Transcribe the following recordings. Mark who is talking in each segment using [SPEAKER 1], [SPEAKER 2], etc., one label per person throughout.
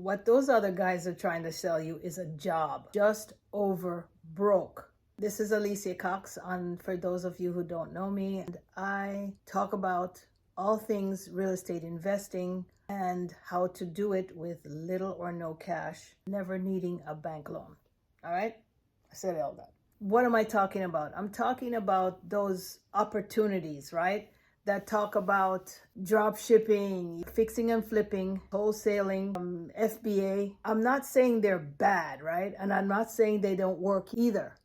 [SPEAKER 1] What those other guys are trying to sell you is a job, just over broke. This is Alicia Cox, for those of you who don't know me, and I talk about all things real estate investing and how to do it with little or no cash, never needing a bank loan. All right? I said all that. What am I talking about? I'm talking about those opportunities, right? That talk about drop shipping, fixing and flipping, wholesaling, FBA. I'm not saying they're bad, right? And I'm not saying they don't work either,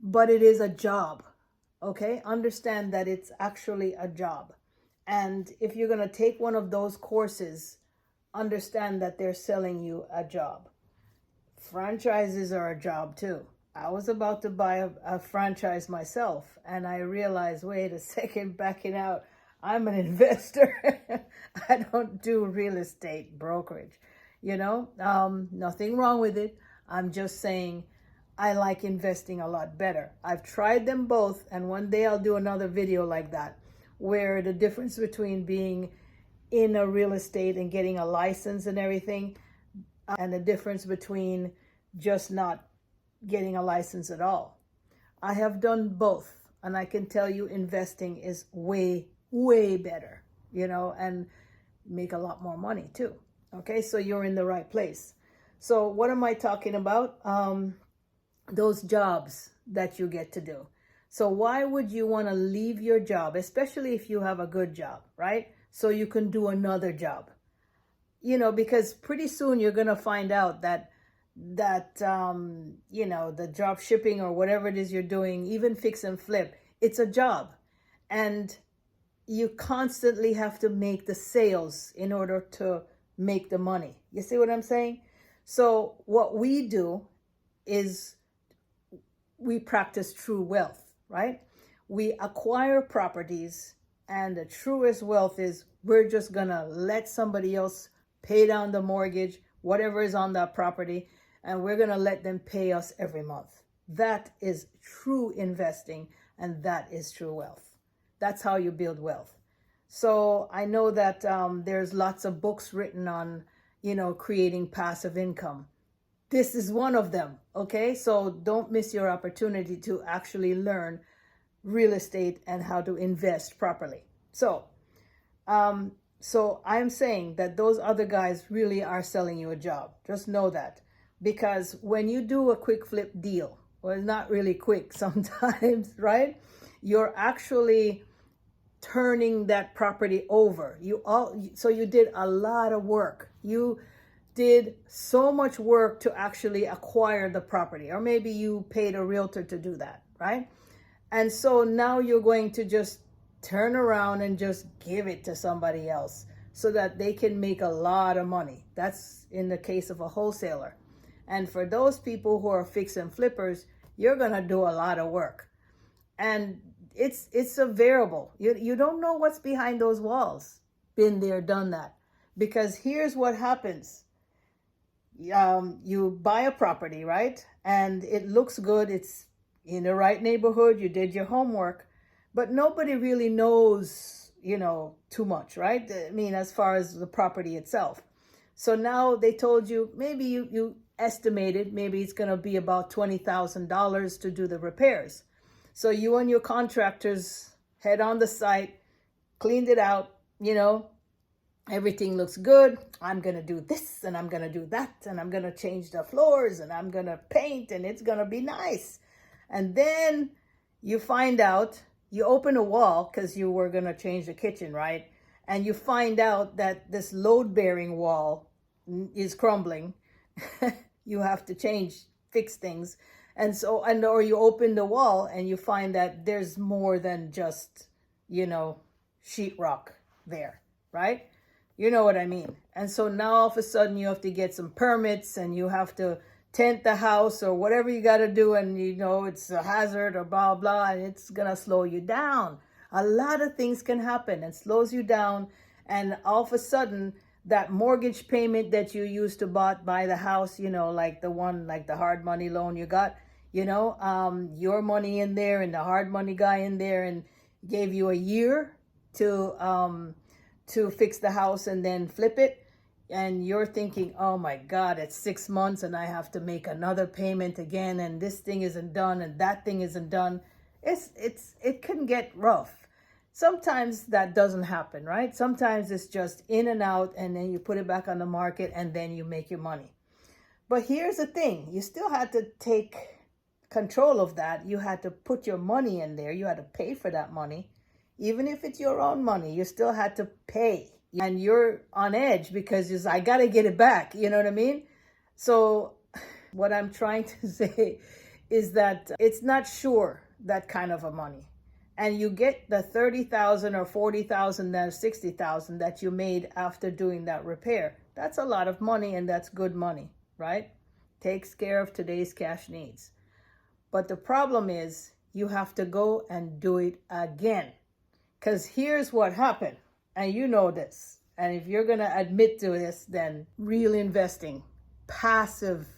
[SPEAKER 1] but it is a job, okay? Understand that it's actually a job. And if you're going to take one of those courses, understand that they're selling you a job. Franchises are a job too. I was about to buy a franchise myself, and I realized, wait a second, backing out, I'm an investor. I don't do real estate brokerage, nothing wrong with it. I'm just saying I like investing a lot better. I've tried them both, and one day I'll do another video like that, where the difference between being in a real estate and getting a license and everything, and the difference between just not getting a license at all. I have done both, and I can tell you investing is way, way better, and make a lot more money too. Okay, so you're in the right place. So what am I talking about? Those jobs that you get to do. So why would you want to leave your job, especially if you have a good job, right? So you can do another job, because pretty soon you're going to find out that the drop shipping or whatever it is you're doing, even fix and flip, it's a job. And you constantly have to make the sales in order to make the money. You see what I'm saying? So what we do is we practice true wealth, right? We acquire properties, and the truest wealth is we're just gonna let somebody else pay down the mortgage, whatever is on that property, and we're gonna let them pay us every month. That is true investing, and that is true wealth. That's how you build wealth. So I know that there's lots of books written on, creating passive income. This is one of them, okay? So don't miss your opportunity to actually learn real estate and how to invest properly. So I'm saying that those other guys really are selling you a job. Just know that. Because when you do a quick flip deal, well, it's not really quick sometimes, right? You're actually turning that property over. So you did a lot of work. You did so much work to actually acquire the property, or maybe you paid a realtor to do that, right? And so now you're going to just turn around and just give it to somebody else so that they can make a lot of money. That's in the case of a wholesaler. And for those people who are fix and flippers, you're going to do a lot of work. And it's a variable. You don't know what's behind those walls. Been there, done that. Because here's what happens. You buy a property, right? And it looks good. It's in the right neighborhood. You did your homework. But nobody really knows, too much, right? I mean, as far as the property itself. So now they told you, maybe you estimated, maybe it's going to be about $20,000 to do the repairs. So you and your contractors head on the site, cleaned it out, everything looks good. I'm going to do this and I'm going to do that and I'm going to change the floors and I'm going to paint and it's going to be nice. And then you find out, you open a wall because you were going to change the kitchen, right? And you find out that this load-bearing wall is crumbling. You have to fix things. Or you open the wall and you find that there's more than just, sheetrock there, right? You know what I mean? And so now all of a sudden you have to get some permits and you have to tent the house or whatever you got to do. And it's a hazard or blah, blah, and it's going to slow you down. A lot of things can happen and slows you down. And all of a sudden that mortgage payment that you used to buy the house, like the hard money loan you got, your money in there and the hard money guy in there and gave you a year to fix the house and then flip it. and you're thinking, oh my God, it's 6 months and I have to make another payment again, and this thing isn't done and that thing isn't done. It can get rough. Sometimes that doesn't happen, right? Sometimes it's just in and out, and then you put it back on the market and then you make your money. But here's the thing, you still had to take control of that. You had to put your money in there. You had to pay for that money. Even if it's your own money, you still had to pay. And you're on edge because I got to get it back. You know what I mean? So what I'm trying to say is that it's not sure that kind of a money. And you get the $30,000 or $40,000, then $60,000 that you made after doing that repair. That's a lot of money, and that's good money, right? Takes care of today's cash needs. But the problem is you have to go and do it again. Because here's what happened. And you know this. And if you're going to admit to this, then real investing, passive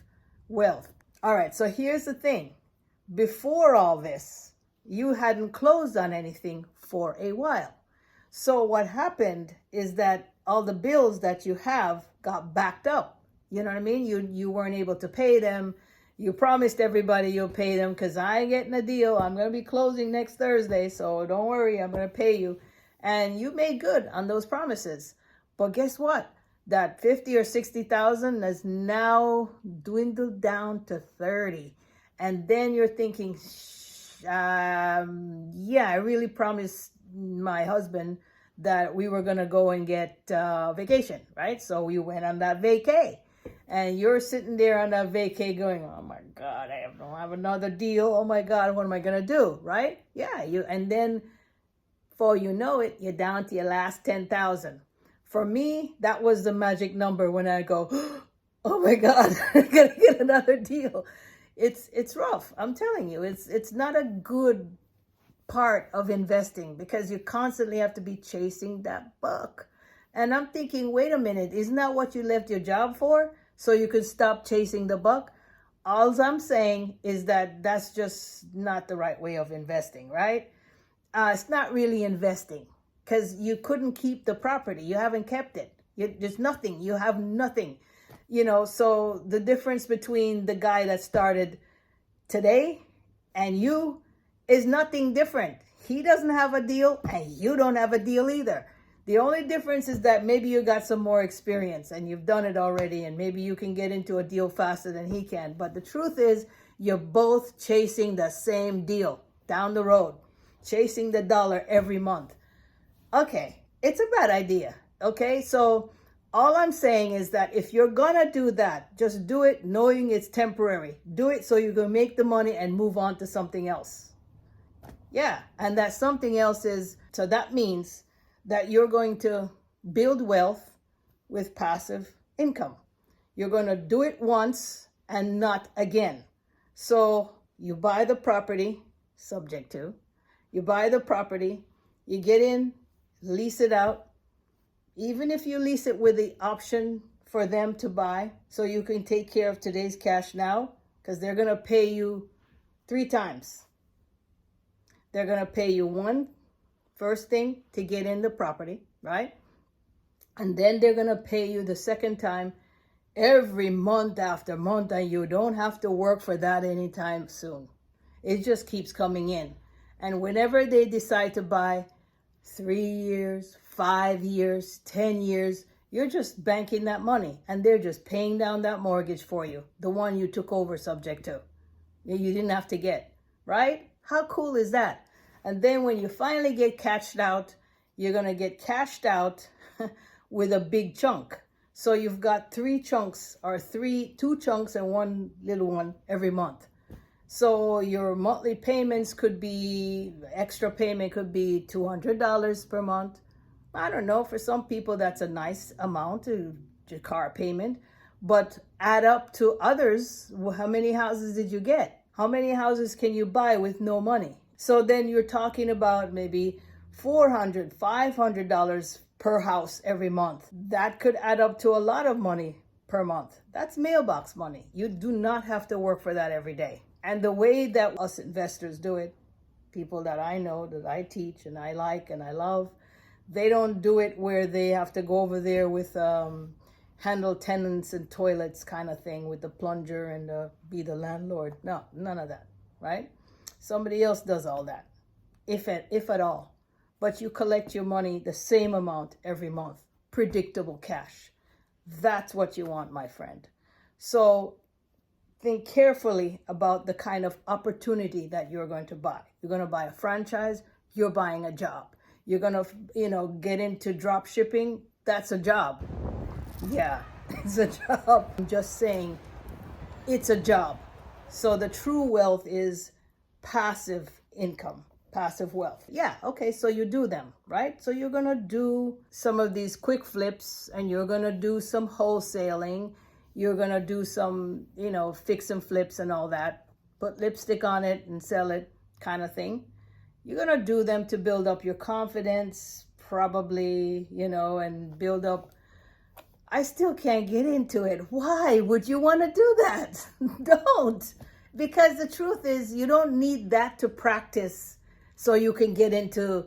[SPEAKER 1] wealth. All right, so here's the thing. Before all this, you hadn't closed on anything for a while. So what happened is that all the bills that you have got backed up. You know what I mean? You weren't able to pay them. You promised everybody you'll pay them because I ain't getting a deal. I'm going to be closing next Thursday, so don't worry, I'm going to pay you. And you made good on those promises. But guess what? That 50 or 60,000 has now dwindled down to 30. And then you're thinking, yeah, I really promised my husband that we were going to go and get vacation, right? So we went on that vacay. And you're sitting there on that vacay going, oh my God, I don't have another deal. Oh my God, what am I going to do, right? Yeah, and then before you know it, you're down to your last 10,000. For me, that was the magic number when I go, oh my God, I'm going to get another deal. It's rough. I'm telling you, it's not a good part of investing because you constantly have to be chasing that buck. And I'm thinking, wait a minute, isn't that what you left your job for? So you could stop chasing the buck? All I'm saying is that that's just not the right way of investing, right? It's not really investing because you couldn't keep the property. You haven't kept it. There's nothing. You have nothing. So the difference between the guy that started today and you is nothing different. He doesn't have a deal and you don't have a deal either. The only difference is that maybe you got some more experience and you've done it already, and maybe you can get into a deal faster than he can. But the truth is, you're both chasing the same deal down the road, chasing the dollar every month. Okay, it's a bad idea. Okay, so all I'm saying is that if you're gonna do that, just do it knowing it's temporary. Do it so you can make the money and move on to something else. Yeah, and that something else is, so that means that you're going to build wealth with passive income. You're going to do it once and not again. So you buy the property, subject to, you buy the property, you get in, lease it out. Even if you lease it with the option for them to buy, so you can take care of today's cash now, because they're going to pay you 3 times. They're going to pay you one first thing to get in the property, right? And then they're going to pay you the second time every month after month, and you don't have to work for that anytime soon. It just keeps coming in. And whenever they decide to buy 3 years, 5 years, 10 years, you're just banking that money and they're just paying down that mortgage for you, the one you took over subject to. You didn't have to get, right? How cool is that? And then when you finally get cashed out, you're going to get cashed out with a big chunk. So you've got 3 chunks, or 2 chunks and one little one every month. So your monthly payments could be, extra payment could be $200 per month. I don't know, for some people that's a nice amount to car payment. But add up to others, how many houses did you get? How many houses can you buy with no money? So then you're talking about maybe $400, $500 per house every month. That could add up to a lot of money per month. That's mailbox money. You do not have to work for that every day. And the way that us investors do it, people that I know, that I teach and I like and I love, they don't do it where they have to go over there with handle tenants and toilets kind of thing with the plunger and be the landlord. No, none of that, right? Somebody else does all that, if at all. But you collect your money the same amount every month. Predictable cash. That's what you want, my friend. So think carefully about the kind of opportunity that you're going to buy. You're going to buy a franchise, you're buying a job. You're going to, get into drop shipping, that's a job. Yeah, it's a job. I'm just saying it's a job. So the true wealth is passive income, passive wealth. Yeah, okay, so you do them, right? So you're going to do some of these quick flips and you're going to do some wholesaling. You're going to do some, fix and flips and all that. Put lipstick on it and sell it kind of thing. You're going to do them to build up your confidence, probably, and build up. I still can't get into it. Why would you want to do that? Don't. Because the truth is, you don't need that to practice so you can get into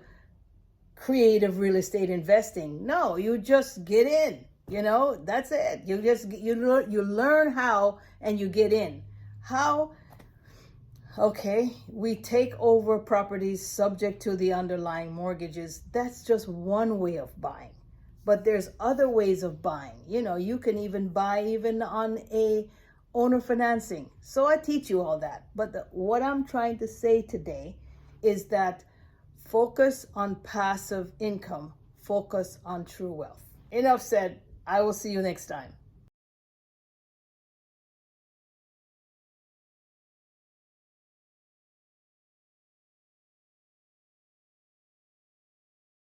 [SPEAKER 1] creative real estate investing. No, you just get in. That's it. You learn how and you get in. How? Okay, we take over properties subject to the underlying mortgages. That's just one way of buying. But there's other ways of buying. You can even buy even on a owner financing. So I teach you all that. But what I'm trying to say today is that focus on passive income. Focus on true wealth. Enough said. I will see you next time.